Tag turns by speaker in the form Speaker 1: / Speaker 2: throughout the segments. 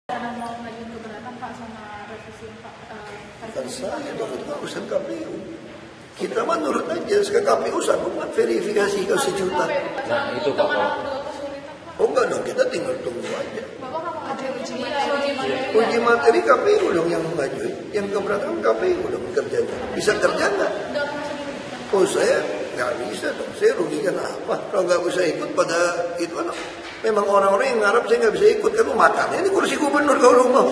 Speaker 1: Karena mau ngajuin keberatan Pak sama revisi Pak.
Speaker 2: Kan saya dong, itu urusan KPU. Kita mah nurut aja, sekarang KPU sanggup verifikasi ke sejuta.
Speaker 3: Nah itu Pak.
Speaker 2: Oh enggak dong, kita tinggal tunggu aja.
Speaker 1: Bapak nggak mau ngajuin uji materi.
Speaker 2: Uji materi KPU dong yang mengajuin, yang keberatan KPU dong kerjanya. Bisa kerja nggak? Oh saya nggak bisa dong, saya rugikan apa? Kalau nggak bisa ikut pada itu kan memang orang-orang yang ngarap saya nggak bisa ikut. Kan makannya ini kursi gubernur kalau lu mau.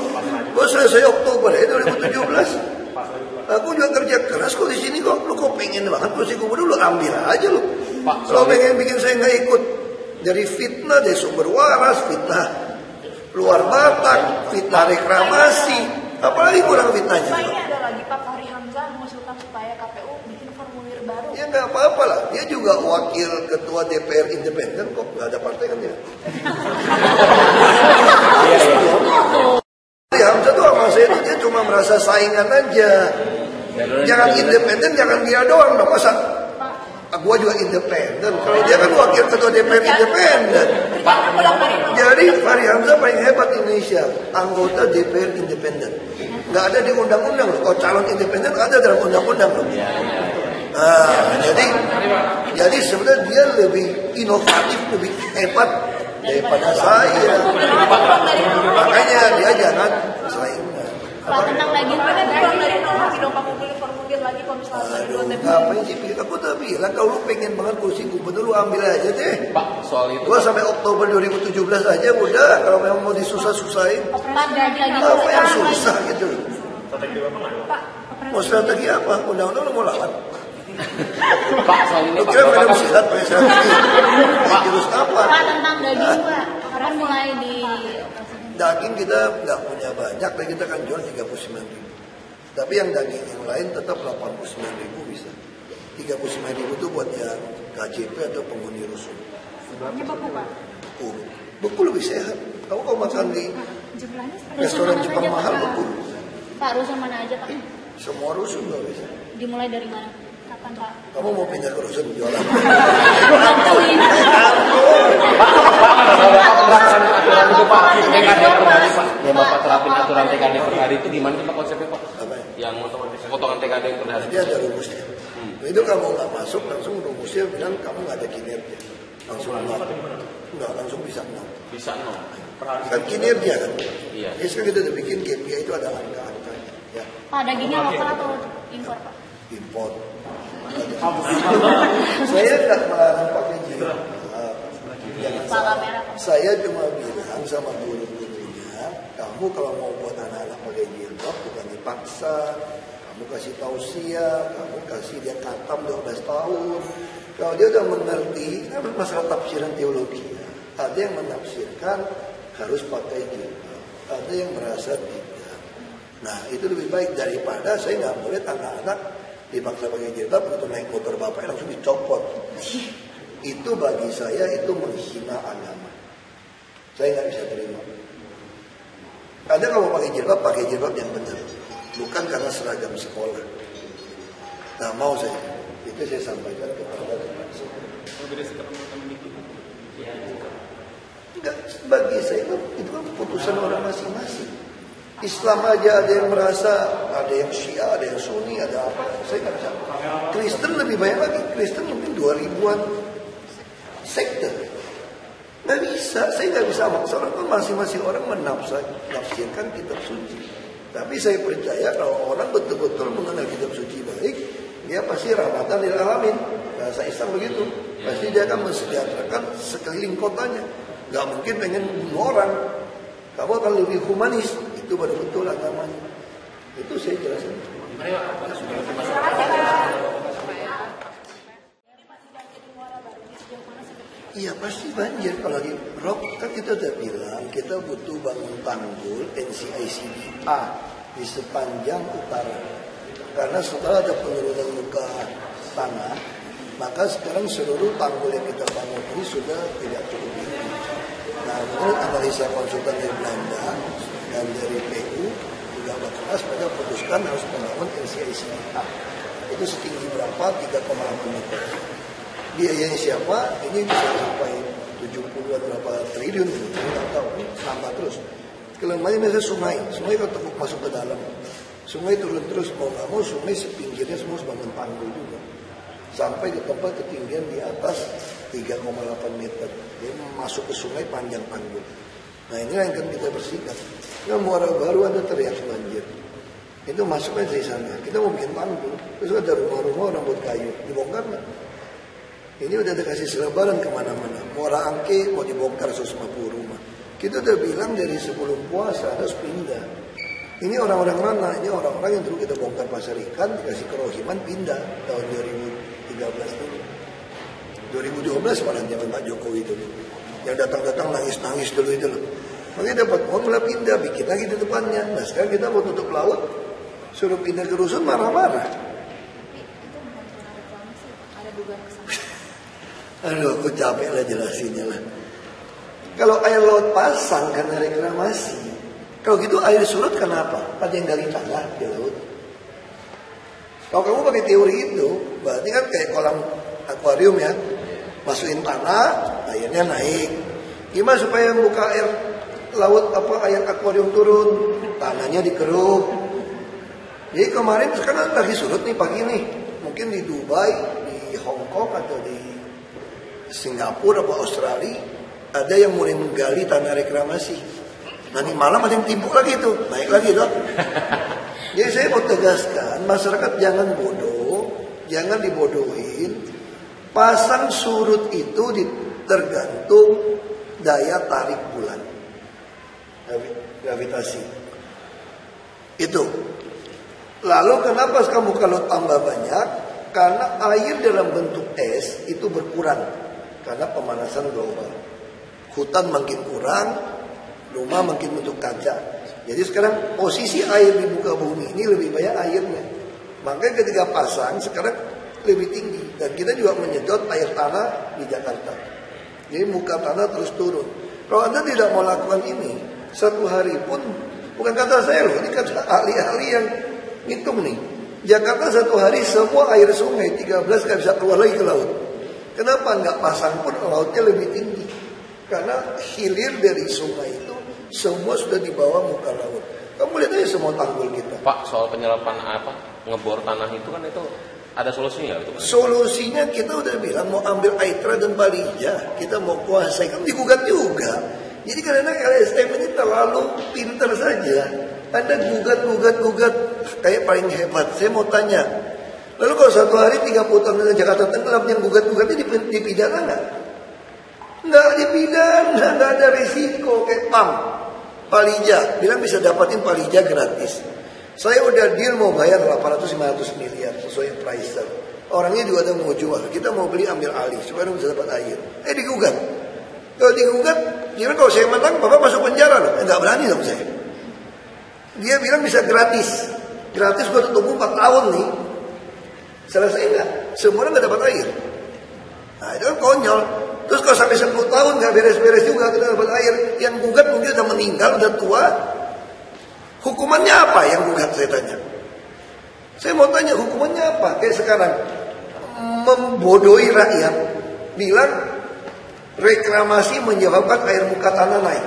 Speaker 2: Gue selesai Oktober ya 2017. Aku juga kerja keras kok di sini kok. Lu kok pengen banget kursi gubernur, lu ambil aja lu. Kalau pengen bikin saya nggak ikut. Dari fitnah, dari sumber waras, fitnah luar Batak, fitnah reklamasi, apalagi kurang fitnahnya.
Speaker 1: Pak, ini ada lagi Pak Fahri Hamzah mengusulkan supaya KPU bikin formulir baru.
Speaker 2: Ya nggak apa-apa lah, dia juga wakil ketua DPR independen kok, nggak ada partai kan dia. Fahri Hamzah tuh sama saya tuh dia cuma merasa saingan aja. Jangan independen, jangan dia doang dong, masa gua juga independen. Kalau dia kan wakil ketua DPR independen. Jadi Fahri Hamzah paling hebat di Indonesia, anggota DPR independen. Nggak ada di undang-undang loh. Kalau calon independen ada dalam undang-undang loh. Nah, jadi sebenarnya dia lebih inovatif, lebih hebat daripada saya. Makanya dia jangan saingan.
Speaker 1: Pak, tentang lagi Pak, kurang dari nol lagi dong, Pak, formulir lagi kalau misalnya dua TP.
Speaker 2: Ngapain sih? Aku udah bilang kalau lu pengen banget kursi gubernur lu ambil aja deh.
Speaker 3: Pak, soal itu.
Speaker 2: Gua sampai Oktober 2017 aja udah. Kalau memang mau disusah-susahin,
Speaker 1: Pak, lagi
Speaker 2: apa yang susah gitu?
Speaker 3: Strategi apa nggak?
Speaker 1: Pak,
Speaker 2: Mau strategi apa? Undang-undang lu mau lawan?
Speaker 3: Pak, soal ini
Speaker 2: Lu
Speaker 3: Pak.
Speaker 2: kira pada silat pakai strategi? Jurus apa?
Speaker 1: Pak, tentang daging Pak, kan mulai di
Speaker 2: Daging kita nggak punya banyak, dan kita kan jual 39.000. Tapi yang daging yang lain tetap 89.000 bisa. 39.000 itu buat yang KJP atau penghuni rusun.
Speaker 1: sebenarnya beku Pak.
Speaker 2: Beku lebih sehat. Kamu kalau makan di
Speaker 1: Jumlahnya
Speaker 2: restoran Jepang mahal beku.
Speaker 1: Pak, rusun mana aja Pak?
Speaker 2: Semua rusun nggak bisa.
Speaker 1: Dimulai dari mana? Kapan Pak?
Speaker 2: Kamu mau pindah ke rusun jualan?
Speaker 3: Aturan itu Pak, TKD per hari Pak. Yang Bapak terapin aturan TKD per hari itu gimana sih Pak konsepnya Pak?
Speaker 2: Apa?
Speaker 3: Yang potongan TKD per hari.
Speaker 2: Dia ada rumusnya. Itu kamu nggak masuk langsung rumusnya bilang kamu nggak ada kinerja. Langsung nggak langsung bisa nol.
Speaker 3: Bisa nol.
Speaker 2: Kan kinerja kan.
Speaker 3: Iya.
Speaker 2: Jadi sekarang kita udah bikin KPI itu ada angka-angka. Ya,
Speaker 1: Pak, dagingnya lokal atau impor Pak?
Speaker 2: impor. Saya nggak melarang pakai jilbab. Jangan salah. Saya cuma bilang sama guru-gurunya, kamu kalau mau buat anak-anak pakai jilbab bukan dipaksa. Kamu kasih tausiah, kamu kasih dia khatam 12 tahun. Kalau dia udah mengerti, kan masalah tafsiran teologi. Ada yang menafsirkan harus pakai jilbab, ada yang merasa tidak. Nah itu lebih baik daripada saya nggak boleh anak-anak dipaksa pakai jilbab, begitu naik motor bapak langsung dicopot. Itu bagi saya itu menghina agama. Saya nggak bisa terima. Ada kalau pakai jilbab yang benar, bukan karena seragam sekolah. Nah mau saya, itu saya sampaikan kepada teman saya. Enggak, bagi saya itu kan keputusan orang masing-masing. Islam aja ada yang merasa, ada yang Syiah, ada yang Sunni, ada apa. Saya nggak bisa. Kristen lebih banyak lagi. Kristen mungkin 2000-an sekte. Nggak bisa, saya nggak bisa maksa orang kan masing-masing orang menafsirkan kitab suci. Tapi saya percaya kalau orang betul-betul mengenal kitab suci baik, dia pasti rahmatan lil alamin. Bahasa Islam begitu. Pasti dia akan mensejahterakan sekeliling kotanya. Nggak mungkin pengen bunuh orang. Kamu akan lebih humanis. Itu betul-betul agamanya. Itu saya jelasin. Iya pasti banjir kalau lagi rob kan kita udah bilang kita butuh bangun tanggul NCICD A di sepanjang utara karena setelah ada penurunan muka tanah maka sekarang seluruh tanggul yang kita bangun ini sudah tidak cukup tinggi. Nah menurut analisa konsultan dari Belanda dan dari PU juga Bapak pada putuskan harus membangun NCICD A itu setinggi berapa 3,6 meter. Biayanya siapa? Ini bisa sampai 70 berapa triliun, nggak tahu, nambah terus. kelemahannya misalnya sungai kan tekuk masuk ke dalam. Sungai turun terus, mau nggak mau sungai sepinggirnya semua harus bangun tanggul juga. Sampai ke tempat ketinggian di atas 3,8 meter. Dia masuk ke sungai panjang tanggul. Nah ini yang akan kita bersihkan. Nah Muara Baru ada teriak banjir. Itu masuknya dari sana. Kita mau bikin tanggul. Terus ada rumah-rumah orang buat kayu. Dibongkar nggak? Ini udah dikasih selebaran kemana-mana. Muara Angke mau dibongkar 150 rumah. Kita udah bilang dari sebelum puasa harus pindah. Ini orang-orang mana? Ini orang-orang yang dulu kita bongkar pasar ikan, dikasih kerohiman, pindah tahun 2013 dulu. 2012 malah zaman Pak Jokowi itu. Yang datang-datang nangis-nangis dulu itu loh. Makanya dapat uang malah pindah, bikin lagi di depannya. Nah sekarang kita mau tutup laut, suruh pindah ke rusun marah-marah. Aduh, aku capek lah jelasinnya lah. Kalau air laut pasang karena reklamasi, kalau gitu air surut kenapa? Ada yang gali tanah di laut. Kalau kamu pakai teori itu, berarti kan kayak kolam akuarium ya, masukin tanah, airnya naik. Gimana supaya muka air laut air akuarium turun? Tanahnya dikeruk. Jadi kemarin sekarang lagi surut nih pagi nih, mungkin di Dubai, di Hong Kong atau di Singapura atau Australia, ada yang mulai menggali tanah reklamasi. Nanti malam ada yang timbuk lagi itu, naik lagi dong. Jadi saya mau tegaskan, masyarakat jangan bodoh, jangan dibodohin. Pasang surut itu tergantung daya tarik bulan, gravitasi. Itu. Lalu kenapa kamu kalau tambah banyak? Karena air dalam bentuk es itu berkurang karena pemanasan global. Hutan makin kurang, rumah makin bentuk kaca. Jadi sekarang posisi air di muka bumi ini lebih banyak airnya. Makanya ketika pasang sekarang lebih tinggi. Dan kita juga menyedot air tanah di Jakarta. Jadi muka tanah terus turun. Kalau Anda tidak mau lakukan ini, satu hari pun, bukan kata saya loh, ini kata ahli-ahli yang ngitung nih. Jakarta satu hari semua air sungai 13 gak bisa keluar lagi ke laut. Kenapa nggak pasang pun lautnya lebih tinggi? Karena hilir dari sungai itu semua sudah di bawah muka laut. Kamu lihat aja semua tanggul kita.
Speaker 3: Pak, soal penyerapan ngebor tanah itu kan itu ada solusinya itu kan?
Speaker 2: Solusinya kita udah bilang mau ambil Aitra dan Balija, kita mau kuasai, kan digugat juga. Jadi karena LSM ini terlalu pintar saja. Anda gugat kayak paling hebat. Saya mau tanya, lalu kalau satu hari 30 tahun dengan Jakarta tenggelam, yang gugat-gugatnya dipidana nggak? Nggak dipidana, nggak ada risiko kayak PAM. Palija, bilang bisa dapatin Palija gratis. Saya udah deal mau bayar 800-500 miliar sesuai pricer. Orangnya juga ada mau jual. Kita mau beli ambil alih supaya bisa dapat air. Digugat. Kalau digugat, gimana kalau saya menang, Bapak masuk penjara loh. Nggak berani dong saya. Dia bilang bisa gratis. Gratis gua tunggu 4 tahun nih. Selesai enggak? Semua orang nggak dapat air. Nah itu kan konyol. Terus kalau sampai 10 tahun nggak beres-beres juga kita dapat air. Yang gugat mungkin udah meninggal, udah tua. Hukumannya apa yang gugat, saya tanya? Saya mau tanya hukumannya apa? Kayak sekarang membodohi rakyat, bilang reklamasi menyebabkan air muka tanah naik,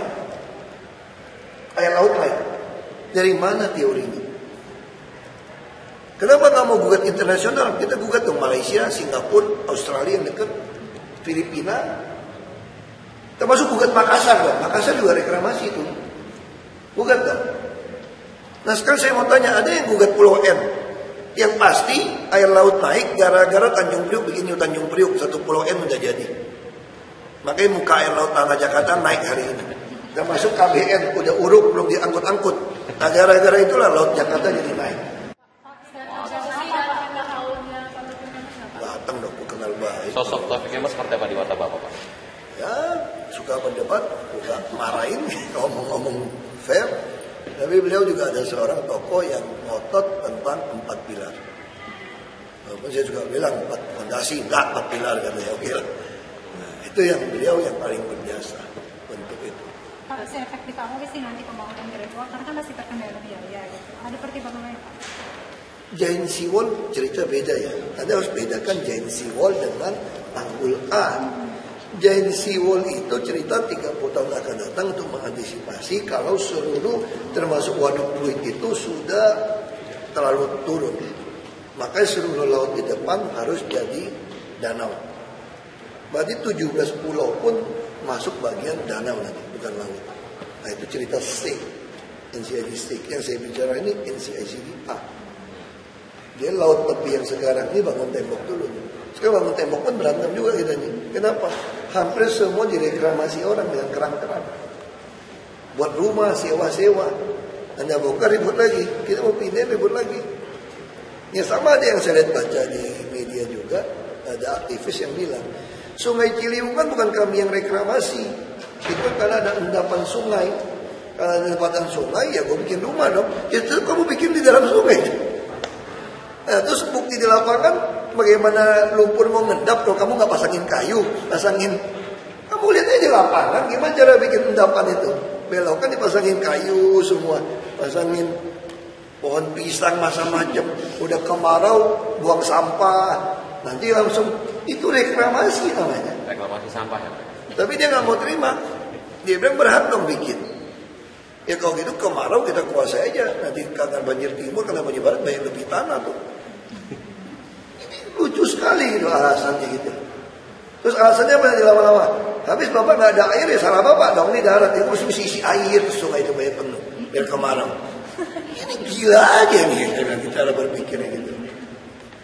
Speaker 2: air laut naik. Dari mana teorinya? Kenapa nggak mau gugat internasional? Kita gugat ke Malaysia, Singapura, Australia yang dekat, Filipina, termasuk gugat Makassar kan? Makassar juga reklamasi itu, gugat kan? Nah sekarang saya mau tanya, ada yang gugat Pulau M? Yang pasti air laut naik gara-gara Tanjung Priuk bikin New Tanjung Priuk, satu Pulau M udah jadi. Makanya muka air laut tanah Jakarta naik hari ini. Termasuk KBN udah uruk belum diangkut-angkut. Nah gara-gara itulah laut Jakarta jadi naik. Datang dong, kenal baik.
Speaker 3: Sosok Taufik Kemas seperti apa di mata Bapak, Pak?
Speaker 2: Ya suka berdebat, suka marahin, ngomong-ngomong fair. Tapi beliau juga ada seorang tokoh yang ngotot tentang 4 pilar. Walaupun saya juga bilang 4 fondasi, enggak 4 pilar katanya, oke lah. Nah, itu yang beliau yang paling berjasa untuk itu.
Speaker 4: Pak, seefektif apa sih nanti pembangunan gradual? Karena kan masih terkendala biaya gitu. Ada pertimbangan lain, Pak?
Speaker 2: Giant Sea Wall cerita beda ya. Anda harus bedakan Giant Sea Wall dengan tanggul A. Giant Sea Wall itu cerita 30 tahun akan datang untuk mengantisipasi kalau seluruh termasuk Waduk Pluit itu sudah terlalu turun. Makanya seluruh laut di depan harus jadi danau. Berarti 17 pulau pun masuk bagian danau nanti, bukan laut. Nah itu cerita STIC, NCIC STIC. Yang saya bicara ini NCICD A. Dia laut tepi yang sekarang ini bangun tembok dulu. Sekarang bangun tembok pun berantem juga kita nih. Kenapa? Hampir semua direklamasi orang dengan kerang-kerang. Buat rumah, sewa-sewa. Hanya bongkar ribut lagi. Kita mau pindah ribut lagi. Ya sama ada yang saya lihat baca di media juga. Ada aktivis yang bilang, Sungai Ciliwung kan bukan kami yang reklamasi. Itu karena ada endapan sungai. Karena ada endapan sungai, ya gue bikin rumah dong. Ya terus kamu bikin di dalam sungai. Nah, terus bukti di lapangan, bagaimana lumpur mau ngendap kalau kamu nggak pasangin kayu, kamu lihat aja di lapangan gimana cara bikin endapan itu. Belokan dipasangin kayu semua, pasangin pohon pisang macam-macam. Udah kemarau, buang sampah, nanti langsung itu reklamasi namanya.
Speaker 3: Reklamasi sampah ya.
Speaker 2: Tapi dia nggak mau terima, dia bilang berhak dong bikin. Ya kalau gitu kemarau kita kuasai aja, nanti karena banjir timur, karena banjir barat banyak lebih tanah tuh. Lucu sekali itu alasannya gitu. Terus alasannya apa lama-lama? Habis bapak nggak ada air ya salah bapak dong, ini darat itu mesti isi air sungai itu banyak penuh biar kemarau. Ini gila aja nih cara berpikirnya gitu.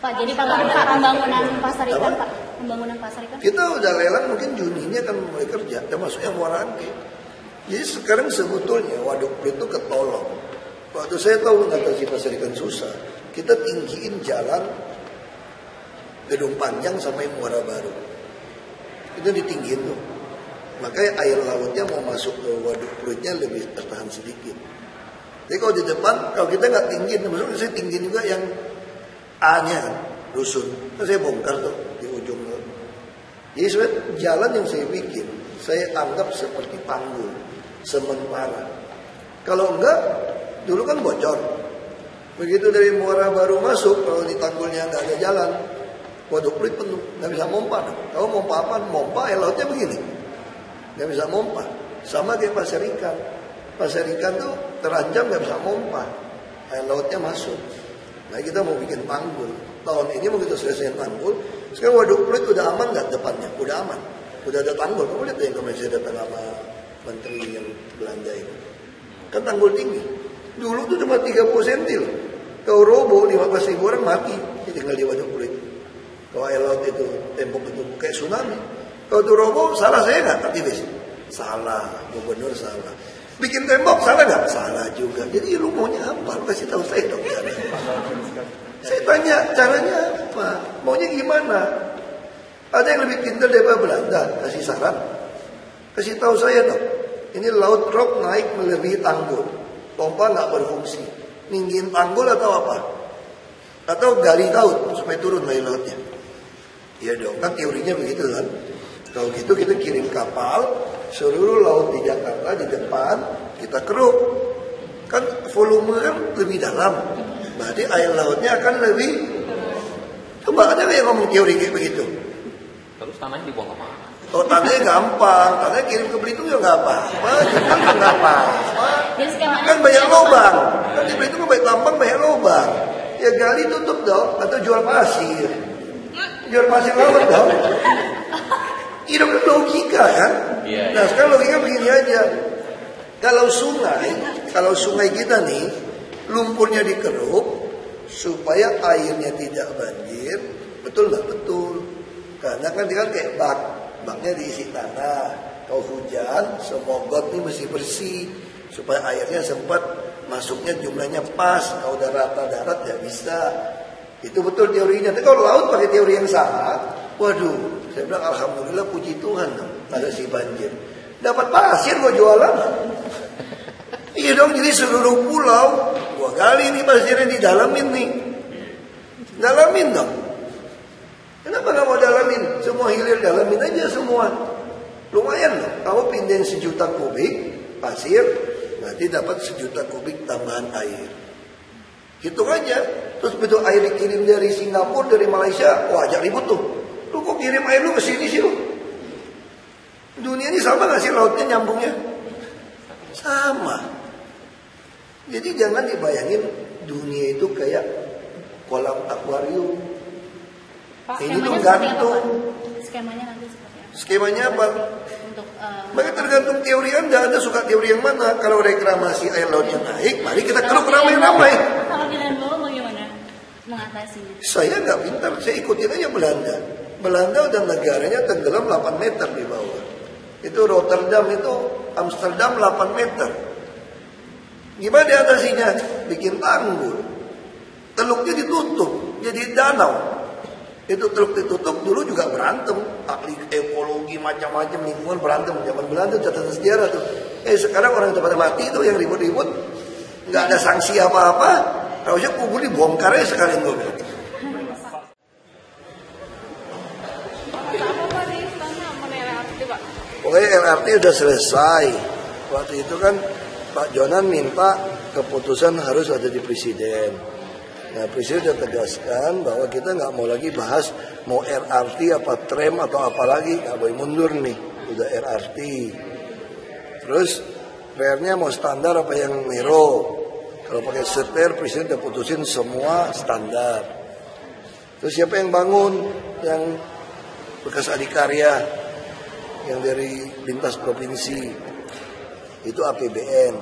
Speaker 5: Pak, jadi pembangunan pasar ikan Pak, pembangunan pasar ikan.
Speaker 2: Kita udah lelang mungkin Juni ini akan mulai kerja, termasuk yang Muara Angke. Jadi sekarang sebetulnya Waduk Pluit itu ketolong. Waktu saya tahu ngatasi pasar ikan susah, kita tinggiin jalan Gedung Panjang sampai Muara Baru. Itu ditinggiin tuh. Makanya air lautnya mau masuk ke Waduk Pluitnya lebih tertahan sedikit. Jadi kalau di depan, kalau kita nggak tinggiin, maksudnya saya tinggiin juga yang A-nya kan, rusun. Kan saya bongkar tuh di ujung laut. Jadi sebenarnya jalan yang saya bikin, saya anggap seperti tanggul, sementara. Kalau enggak, dulu kan bocor. Begitu dari Muara Baru masuk, kalau di tanggulnya nggak ada jalan, Waduk Pluit penuh, nggak bisa mompa. Kalau mompa apa? Mompa air lautnya begini, nggak bisa mompa. Sama kayak pasar ikan. Pasar ikan tuh terancam nggak bisa mompa, air lautnya masuk. Nah kita mau bikin tanggul. Tahun ini mau kita selesaiin tanggul. Sekarang Waduk Pluit udah aman nggak depannya? Udah aman. Udah ada tanggul. Kamu lihat yang kemarin saya datang sama Menteri yang Belanda itu. Kan tanggul tinggi. Dulu tuh cuma 30 cm loh. Kalau roboh 15.000 orang mati. Tinggal di Waduk Pluit. Kalau air laut itu, tembok itu kayak tsunami. Kalau itu roboh, salah saya nggak aktivis? Salah, gubernur salah. Bikin tembok salah nggak? Salah juga. Jadi lu maunya apa? Lu kasih tahu saya dong caranya. Saya tanya caranya apa? Maunya gimana? Ada yang lebih pintar daripada Belanda? Kasih saran. Kasih tahu saya dong. Ini laut rock naik melebihi tanggul. Pompa nggak berfungsi. Ninggin tanggul atau apa? Atau gali laut supaya turun dari lautnya. Iya dong, kan teorinya begitu kan. Kalau gitu kita kirim kapal, seluruh laut di Jakarta di depan kita keruk. Kan volume kan lebih dalam. Berarti air lautnya akan lebih. Coba ada yang ngomong teori kayak begitu.
Speaker 3: Terus tanahnya dibuang kemana?
Speaker 2: Oh tanahnya gampang, tanahnya kirim ke Belitung ya nggak apa-apa, kan nggak apa-apa. Kan banyak lubang, kan di Belitung kan banyak tambang banyak lubang. Ya gali tutup dong, atau jual pasir. Jual pasir laut dong. Itu kan logika kan. Nah sekarang logika begini aja. Kalau sungai kita nih lumpurnya dikeruk supaya airnya tidak banjir, betul nggak? Betul. Karena kan dia kan kayak baknya diisi tanah. Kalau hujan, semua got ini mesti bersih supaya airnya sempat masuknya jumlahnya pas. Kalau udah rata darat ya bisa. Itu betul teorinya. Tapi kalau laut pakai teori yang sama, waduh, saya bilang alhamdulillah puji Tuhan ada si banjir. Dapat pasir gua jualan. Iya dong, jadi seluruh pulau gua gali nih pasirnya didalamin nih. Dalamin dong. Kenapa nggak mau dalamin? Semua hilir dalamin aja semua. Lumayan loh. Kamu pindahin 1 juta kubik pasir, berarti dapat 1 juta kubik tambahan air. Hitung aja. Terus begitu air dikirim dari Singapura, dari Malaysia, wah ajak ribut tuh. Lu kok kirim air lu ke sini sih lu? Dunia ini sama gak sih lautnya nyambungnya? Sama. Jadi jangan dibayangin dunia itu kayak kolam akuarium. Ini tuh gantung.
Speaker 5: Skemanya nanti seperti apa?
Speaker 2: Skemanya apa?
Speaker 5: Untuk
Speaker 2: Maka tergantung teori Anda suka teori yang mana. Kalau reklamasi air lautnya naik, mari kita keruk ramai-ramai.
Speaker 5: Kalau pilihan bawah bagaimana mengatasinya?
Speaker 2: Saya nggak pintar, saya ikutin aja Belanda. Belanda udah negaranya tenggelam 8 meter di bawah. Itu Rotterdam, itu Amsterdam 8 meter. Gimana diatasinya? Bikin tanggul. Teluknya ditutup, jadi danau. Itu teluk ditutup, dulu juga berantem. Ahli ekologi macam-macam lingkungan berantem. Zaman Belanda catatan sejarah tuh. Sekarang orang pada mati tuh yang ribut-ribut. Nggak ada sanksi apa-apa. Harusnya kubur dibongkar ya sekalian gue bilang. Pokoknya LRT udah selesai. Waktu itu kan Pak Jonan minta keputusan harus ada di Presiden. Nah, Presiden sudah tegaskan bahwa kita nggak mau lagi bahas mau LRT apa tram atau apa lagi, nggak boleh mundur nih, udah LRT. Terus fare-nya mau standar apa yang Mero? Kalau pakai setir, Presiden udah putusin semua standar. Terus siapa yang bangun? Yang bekas adikarya, yang dari lintas provinsi, itu APBN.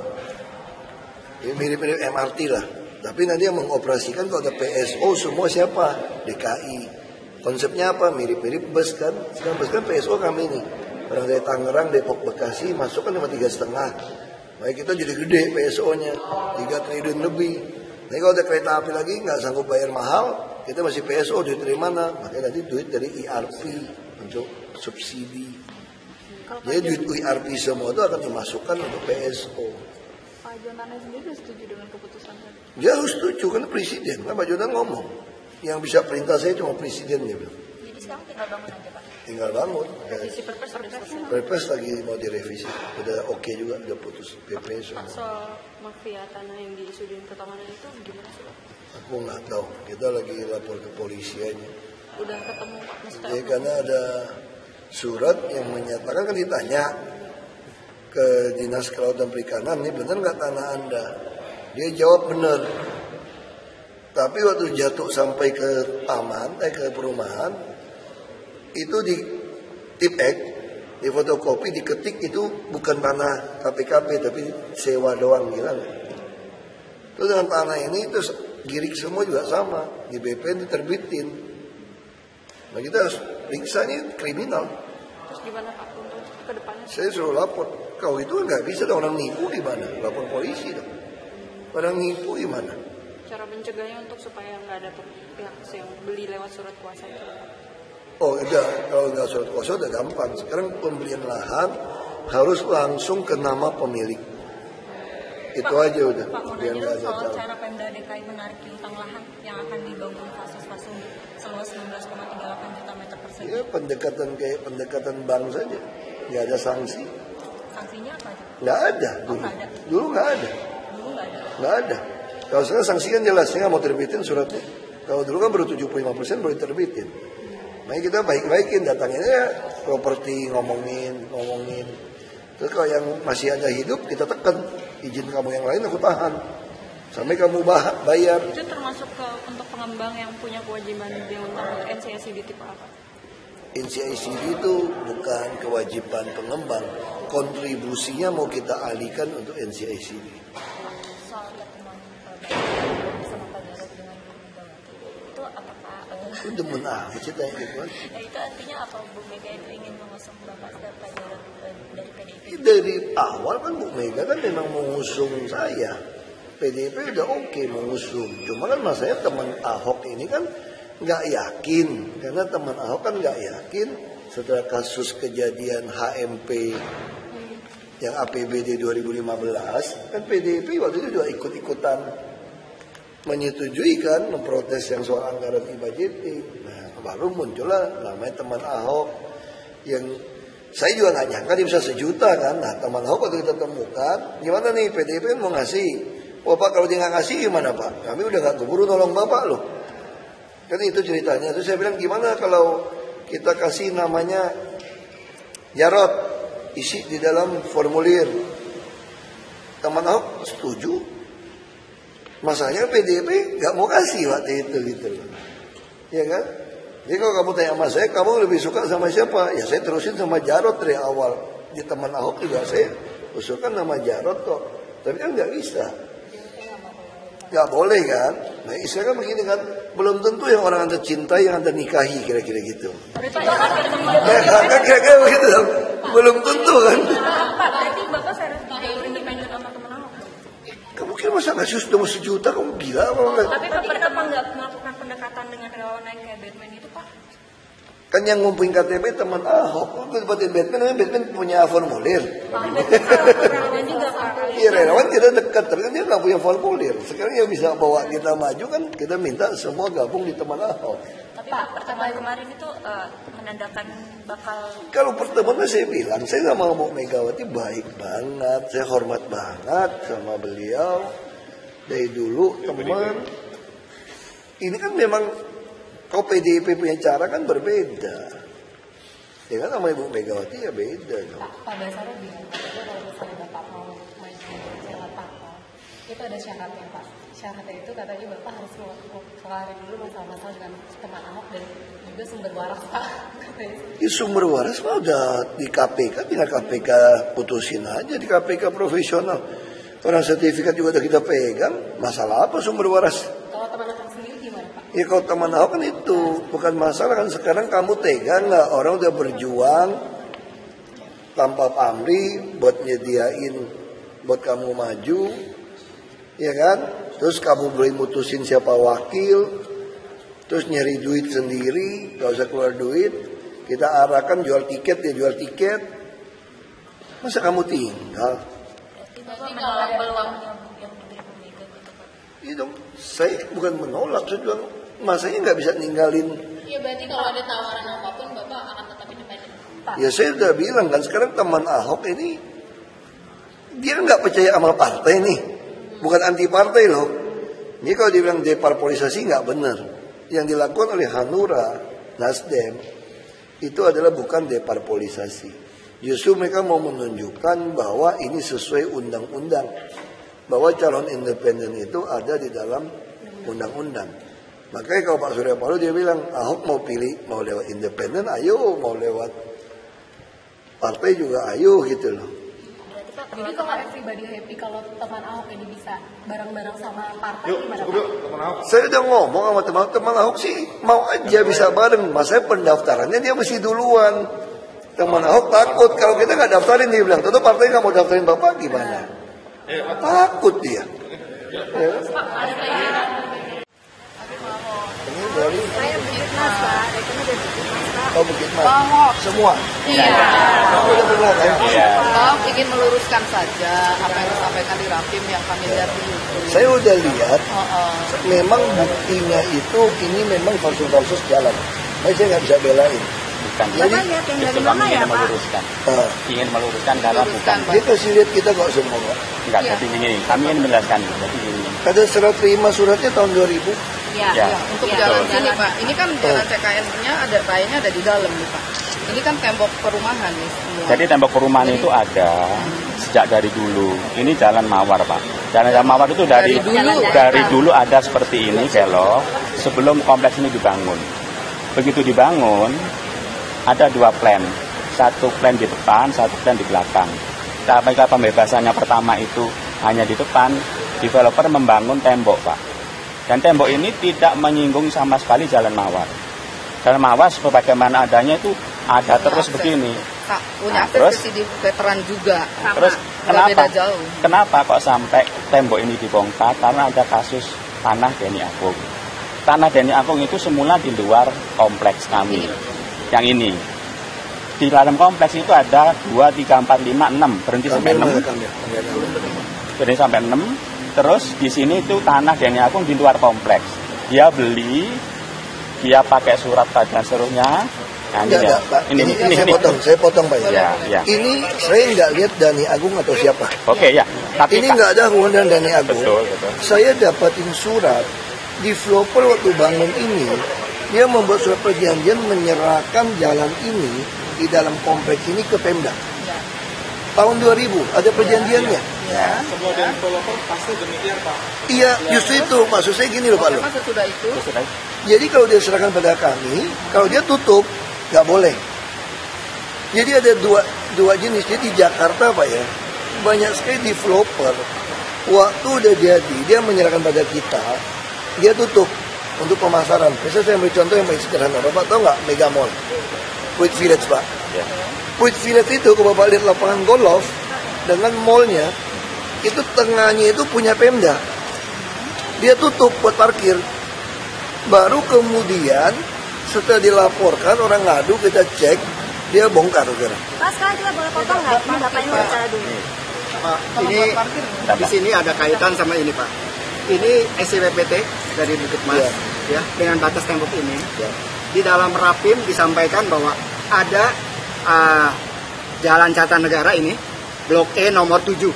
Speaker 2: Ini mirip-mirip MRT lah. Tapi nanti yang mengoperasikan kalau ada PSO semua siapa? DKI. Konsepnya apa? Mirip-mirip bus kan? Sekarang bus kan PSO kami nih. Orang dari Tangerang, Depok, Bekasi masuk kan cuma 3,5. Baik kita jadi gede PSO-nya 3 triliun lebih. Tapi kalau ada kereta api lagi nggak sanggup bayar mahal, kita masih PSO duit dari mana? Makanya nanti duit dari IRP untuk subsidi. Jadi duit IRP semua itu akan dimasukkan untuk PSO.
Speaker 1: Pak Jonan sendiri setuju dengan keputusan tadi?
Speaker 2: Dia harus setuju kan presiden. Kan Pak Jonan ngomong, yang bisa perintah saya cuma presiden dia bilang.
Speaker 1: Jadi sekarang tinggal bangun aja Pak?
Speaker 2: Tinggal bangun.
Speaker 1: Revisi perpres sudah selesai?
Speaker 2: Perpres lagi mau direvisi. Udah oke juga, udah putus PP semua.
Speaker 1: Soal mafia tanah yang di Sudin Pertamanan itu gimana sih Pak?
Speaker 2: Aku nggak tahu. Kita lagi lapor ke polisi aja.
Speaker 1: Udah ketemu Pak Mustafa?
Speaker 2: Ya, karena ada surat yang menyatakan kan ditanya ke Dinas Kelautan Perikanan, ini benar nggak tanah Anda? Dia jawab benar. Tapi waktu jatuh sampai ke taman, ke perumahan, itu di tipek, di fotokopi, diketik itu bukan tanah KPKP tapi sewa doang gila. Terus dengan tanah ini terus girik semua juga sama, di BPN diterbitin. Nah kita harus periksa ini kriminal.
Speaker 1: Terus gimana Pak untuk ke depannya?
Speaker 2: Saya suruh lapor. Kau itu nggak bisa dong, orang nipu di mana? Lapor polisi dong. Orang nipu di mana?
Speaker 1: Cara mencegahnya untuk supaya nggak ada pihak yang beli lewat surat kuasa itu?
Speaker 2: Oh udah, kalau nggak surat kuasa udah gampang. Sekarang pembelian lahan harus langsung ke nama pemilik. Itu
Speaker 4: Pak,
Speaker 2: aja udah.
Speaker 4: Pak, mau
Speaker 2: Biar
Speaker 4: nanya
Speaker 2: nggak ada
Speaker 4: soal
Speaker 2: tahu.
Speaker 4: cara Pemda DKI menarik piutang lahan yang akan dibangun fase-fase seluas 19,38 juta meter persegi.
Speaker 2: Ya pendekatan kayak pendekatan bank saja. Nggak ada sanksi.
Speaker 4: Sanksinya apa aja?
Speaker 2: Nggak ada dulu.
Speaker 4: nggak ada.
Speaker 2: Dulu nggak ada.
Speaker 4: Dulu nggak ada.
Speaker 2: Nggak ada. Kalau sekarang sanksi kan jelas, saya nggak mau terbitin suratnya. Kalau dulu kan baru 75% boleh terbitin. Makanya kita baik-baikin datanginnya properti ngomongin. Terus kalau yang masih ada hidup kita tekan, izin kamu yang lain aku tahan. Sampai kamu bayar.
Speaker 1: Itu termasuk untuk pengembang yang punya kewajiban untuk NCSID tipe apa?
Speaker 2: NCICD itu bukan kewajiban pengembang, kontribusinya mau kita alihkan untuk NCICD.
Speaker 4: Soal pertemuan bersama Pak Jarod dengan Bu Megawati, itu apakah
Speaker 2: Itu demen amat sih tanya gitu kan.
Speaker 4: itu artinya apa Bu Mega itu ingin mengusung Bapak Pak Jarod dari PDIP?
Speaker 2: Dari awal kan Bu Mega kan memang mengusung saya. PDIP udah oke mengusung. Cuma kan masanya teman Ahok ini kan nggak yakin. Karena teman Ahok kan nggak yakin setelah kasus kejadian HMP yang APBD 2015. Kan PDIP waktu itu juga ikut-ikutan menyetujui kan, memprotes yang soal anggaran e-budgeting. Nah baru muncullah namanya teman Ahok yang saya juga nggak nyangka dia bisa sejuta kan. Nah teman Ahok waktu kita temukan, gimana nih PDIP kan mau ngasih. Oh Pak kalau dia nggak ngasih gimana Pak? Kami udah nggak keburu nolong Bapak loh. Kan itu ceritanya. Terus saya bilang gimana kalau kita kasih namanya Jarod. isi di dalam formulir. Teman Ahok setuju. Masalahnya PDIP nggak mau kasih waktu itu gitu loh. Ya kan? Jadi kalau kamu tanya sama saya, kamu lebih suka sama siapa? Ya saya terusin sama Jarod dari awal. Di teman Ahok juga saya usulkan nama Jarod kok. Tapi kan nggak bisa. Nggak boleh kan? Nah istilah kan begini kan, belum tentu yang orang Anda cintai yang Anda nikahi, kira-kira gitu. Kira-kira begitu, belum tentu kan?
Speaker 1: Pak, berarti Bapak serius jalur independen sama teman Ahok?
Speaker 2: Kamu kira masa ngasih sudah mau sejuta, kamu gila apa?
Speaker 1: Tapi kenapa nggak melakukan pendekatan dengan relawan yang kayak Batman itu, Pak?
Speaker 2: Kan yang ngumpulin KTP teman Ahok, buatin Batman punya formulir.
Speaker 1: Relawan juga, Pak.
Speaker 2: Iya relawan kita dekat, tapi kan dia nggak punya formulir. Sekarang yang bisa bawa kita maju kan kita minta semua gabung di teman Ahok.
Speaker 1: Tapi Pak, pertemuan kemarin itu menandakan bakal...
Speaker 2: Kalau pertemuan saya bilang, saya sama Bu Megawati baik banget, saya hormat banget sama beliau dari dulu teman. Ini kan memang kalau PDIP punya cara kan berbeda. Ya kan sama Ibu Megawati ya beda.
Speaker 4: Pak Basaro bilang kalau misalnya Bapak mau maju jalan parpol, itu ada syaratnya Pak. Syaratnya itu katanya Bapak harus kelarin dulu masalah-masalah dengan teman Ahok dan juga sumber waras Pak.
Speaker 2: Di sumber waras mah udah di KPK, tinggal KPK putusin aja di KPK profesional. Orang sertifikat juga udah kita pegang. Masalah apa sumber waras?
Speaker 4: Kalau teman Ahok sendiri gimana Pak?
Speaker 2: Ya kalau teman Ahok kan itu bukan masalah kan, sekarang kamu tega nggak orang udah berjuang tanpa pamrih buat nyediain buat kamu maju, ya kan? Terus kamu boleh mutusin siapa wakil, terus nyari duit sendiri, gak usah keluar duit, kita arahkan jual tiket dia jual tiket, masa kamu tinggal?
Speaker 1: menolak peluangnya yang diterima Mega gitu, Pak.
Speaker 2: Iya dong, saya bukan menolak, saya bilang masanya nggak bisa ninggalin.
Speaker 5: Iya berarti kalau ada tawaran apapun Bapak akan tetap independen.
Speaker 2: Ya saya udah bilang kan, sekarang teman Ahok ini dia nggak percaya sama partai nih, bukan anti partai loh. Ini kalau dibilang deparpolisasi nggak benar. Yang dilakukan oleh Hanura, Nasdem itu adalah bukan deparpolisasi. Justru mereka mau menunjukkan bahwa ini sesuai undang-undang, bahwa calon independen itu ada di dalam undang-undang. Makanya kalau Pak Surya Paloh dia bilang Ahok mau pilih, mau lewat independen, ayo, mau lewat partai juga ayo gitu loh.
Speaker 4: Jadi kalau everybody happy kalau teman Ahok ini bisa bareng-bareng sama partai gimana?
Speaker 3: Teman Ahok.
Speaker 2: Saya udah ngomong sama teman Ahok sih mau aja bisa bareng. Masalahnya pendaftarannya dia mesti duluan. Teman Ahok takut kalau kita nggak daftarin, dia bilang tentu partai nggak mau daftarin bapak gimana? Takut dia. Ya. Ini dari
Speaker 1: Saya Bukitmas, Pak. Rekennya dari Bukitmas, Pak.
Speaker 2: oh Bukitmas. Semua.
Speaker 6: Iya.
Speaker 2: Kamu udah pernah kan?
Speaker 6: Toh ingin meluruskan saja apa yang disampaikan di Rapim yang kami lihat di YouTube.
Speaker 2: Saya udah lihat.
Speaker 6: Oh.
Speaker 2: Memang buktinya itu ini memang falsus jalan. Tapi saya nggak bisa belain.
Speaker 3: Bukan.
Speaker 2: Jadi
Speaker 3: Itu kami ingin meluruskan. Ingin meluruskan karena bukan.
Speaker 2: dia kasih lihat kita kok semua.
Speaker 3: Enggak, tapi ini kami ingin menjelaskan. Jadi ini.
Speaker 2: Ada surat terima suratnya tahun 2000.
Speaker 3: Ya.
Speaker 6: Untuk jalan sini Pak, ini kan jalan CKN-nya ada bayarnya ada di dalam nih Pak. Ini kan tembok perumahan nih semua.
Speaker 3: Jadi tembok perumahan itu ada sejak dari dulu. Ini jalan mawar Pak. Jalan mawar itu dari dulu ada seperti ini belok sebelum kompleks ini dibangun. Begitu dibangun ada dua plan, satu plan di depan, satu plan di belakang. Ketika pembebasannya pertama itu hanya di depan, developer membangun tembok Pak. Dan tembok ini tidak menyinggung sama sekali jalan mawar. Jalan mawar sebagaimana adanya itu ada terus begini.
Speaker 6: Punya
Speaker 3: terus
Speaker 6: akses di veteran juga.
Speaker 3: Terus
Speaker 6: Nggak beda jauh.
Speaker 3: kenapa kok sampai tembok ini dibongkar? Karena ada kasus tanah Deni Agung. Tanah Deni Agung itu semula di luar kompleks kami. Yang ini. Di dalam kompleks itu ada 2, 3, 4, 5, 6. Berhenti sampai 6. Berhenti sampai 6. Terus di sini itu tanah Deni Agung di luar kompleks. Dia beli, dia pakai surat pada seluruhnya. Nah,
Speaker 2: Enggak, Pak. Ini saya potong Pak.
Speaker 3: Ya.
Speaker 2: Ini saya nggak lihat Dani Agung atau siapa.
Speaker 3: Oke ya. Tapi
Speaker 2: Ini nggak ada hubungan dengan Dani Agung.
Speaker 3: Betul.
Speaker 2: Saya dapatin surat developer waktu bangun ini, dia membuat surat perjanjian menyerahkan jalan ini di dalam kompleks ini ke Pemda. tahun 2000 ada perjanjiannya.
Speaker 7: Semua developer pasti demikian Pak.
Speaker 2: Iya, justru itu maksud saya gini loh Pak.
Speaker 6: Memang sesudah itu
Speaker 2: Jadi kalau dia serahkan pada kami, kalau dia tutup nggak boleh. Jadi ada dua jenis. Jadi di Jakarta Pak ya, banyak sekali developer waktu udah jadi dia menyerahkan pada kita, dia tutup untuk pemasaran. Misalnya saya ambil contoh yang paling sederhana, Bapak tahu nggak Mega Mall, Puit Village Pak?
Speaker 3: Ya.
Speaker 2: Puit Village itu kalau Bapak lihat lapangan golf dengan mallnya, itu tengahnya itu punya Pemda. Dia tutup buat parkir. Baru kemudian setelah dilaporkan orang ngadu, kita cek, dia bongkar saudara.
Speaker 1: Pak, sekarang kita boleh potong nggak? Bapak ini bicara dulu.
Speaker 8: Pak, ini di sini ada kaitan sama ini Pak. Ini SIWPT dari Bukit Mas, ya, dengan batas tembok ini. Di dalam Rapim disampaikan bahwa ada Jalan Cartanegara ini, Blok E nomor 7.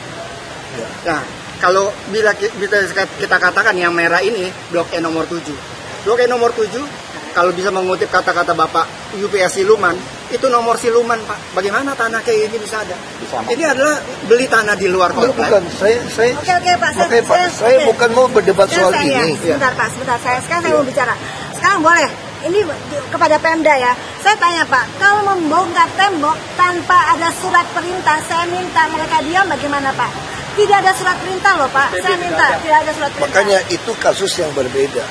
Speaker 8: Nah, kalau bila kita katakan yang merah ini Blok E nomor 7. Blok E nomor 7, kalau bisa mengutip kata-kata Bapak UPS Siluman, itu nomor siluman Pak. Bagaimana tanah kayak ini bisa ada? Ini adalah beli tanah di luar kompleks.
Speaker 2: Bukan, saya
Speaker 1: Oke, Pak.
Speaker 2: saya bukan mau berdebat soal ini.
Speaker 1: Sebentar Pak, sekarang saya mau bicara. Sekarang boleh, ini kepada Pemda ya. Saya tanya Pak, kalau membongkar tembok tanpa ada surat perintah, saya minta mereka diam bagaimana Pak? Tidak ada surat perintah loh Pak, saya minta tidak ada surat perintah.
Speaker 2: Makanya itu kasus yang berbeda.